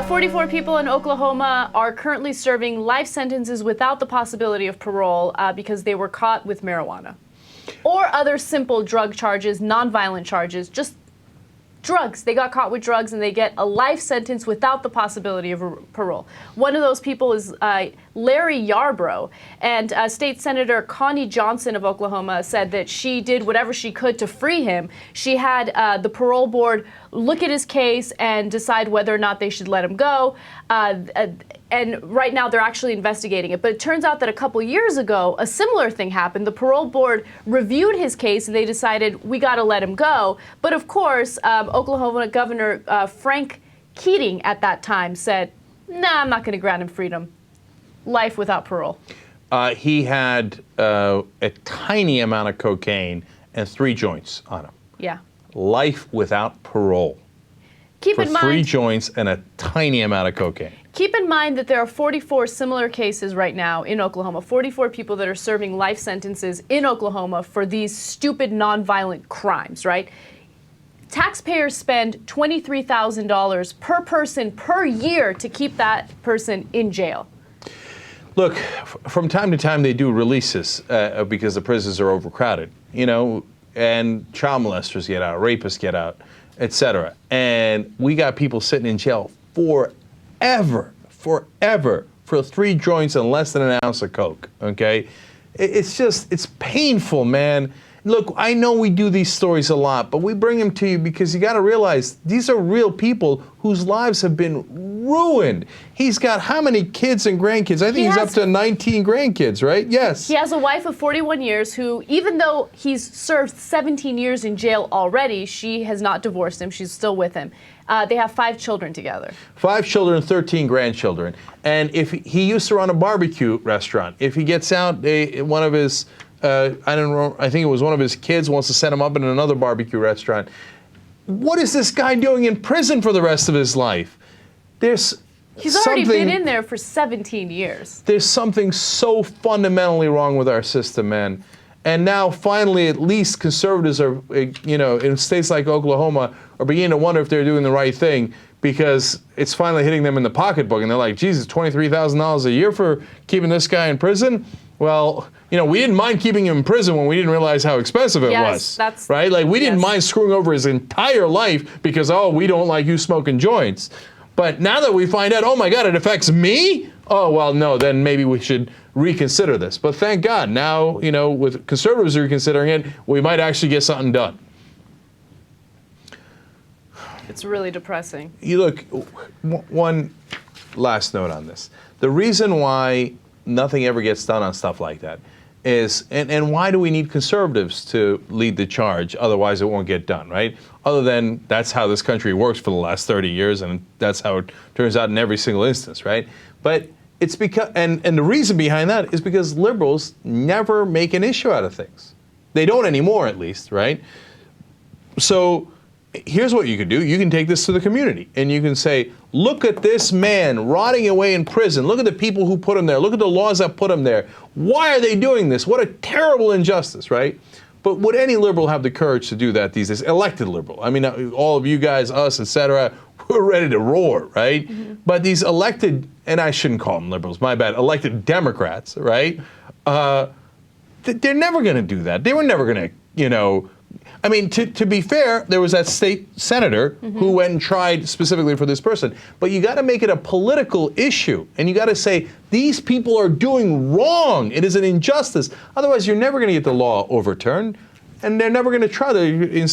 44 people in Oklahoma are currently serving life sentences without the possibility of parole because they were caught with marijuana or other simple drug charges, nonviolent charges, just drugs. They got caught with drugs and they get a life sentence without the possibility of parole. One of those people is Larry Yarbrough, and State Senator Connie Johnson of Oklahoma said that she did whatever she could to free him. She had the parole board look at his case and decide whether or not they should let him go. And right now they're actually investigating it. But it turns out that a couple years ago, a similar thing happened. The parole board reviewed his case and they decided we got to let him go. But of course, Oklahoma Governor Frank Keating at that time said, nah, I'm not going to grant him freedom. Life without parole. He had a tiny amount of cocaine and 3 joints on him. Yeah. Life without parole. Keep in mind, 3 joints and a tiny amount of cocaine. Keep in mind that there are 44 similar cases right now in Oklahoma, 44 people that are serving life sentences in Oklahoma for these stupid nonviolent crimes, right? Taxpayers spend $23,000 per person per year to keep that person in jail. Look, from time to time they do releases because the prisons are overcrowded, you know, and child molesters get out, rapists get out, etc. And we got people sitting in jail forever for 3 joints and less than an ounce of coke, okay? It's painful, man. Look, I know we do these stories a lot, but we bring them to you because you got to realize these are real people whose lives have been ruined. He's got how many kids and grandkids? I think he's up to 19 grandkids, right? Yes. He has a wife of 41 years who, even though he's served 17 years in jail already, she has not divorced him. She's still with him. They have 5 children together. 5 children, 13 grandchildren. And if he used to run a barbecue restaurant, if he gets out, one of his I don't know, I think it was one of his kids wants to set him up in another barbecue restaurant. What is this guy doing in prison for the rest of his life? He's already been in there for 17 years. There's something so fundamentally wrong with our system, man. And now, finally, at least conservatives are, you know, in states like Oklahoma, are beginning to wonder if they're doing the right thing because it's finally hitting them in the pocketbook. And they're like, Jesus, $23,000 a year for keeping this guy in prison? Well, you know, we didn't mind keeping him in prison when we didn't realize how expensive it was, right? Like, we didn't mind screwing over his entire life because, oh, we don't like you smoking joints. But now that we find out, oh my God, it affects me? Oh, well, no, then maybe we should reconsider this. But thank God, now, you know, with conservatives reconsidering it, we might actually get something done. It's really depressing. You look, one last note on this. The reason why nothing ever gets done on stuff like that is, and why do we need conservatives to lead the charge? Otherwise it won't get done, right? Other than that's how this country works for the last 30 years, and that's how it turns out in every single instance, right? But it's because, and the reason behind that is because liberals never make an issue out of things. They don't anymore, at least, right? So here's what you can do. You can take this to the community and you can say, look at this man rotting away in prison. Look at the people who put him there. Look at the laws that put him there. Why are they doing this? What a terrible injustice, right? But would any liberal have the courage to do that these days? Elected liberal. I mean, all of you guys, us, etc., we're ready to roar, right? Mm-hmm. But these elected, and I shouldn't call them liberals, my bad, elected Democrats, right? They're never going to do that. They were never going to, you know, I mean, to be fair, there was that state senator who went and tried specifically for this person. But you got to make it a political issue. And you got to say, these people are doing wrong. It is an injustice. Otherwise, you're never going to get the law overturned. And they're never going to try to, instead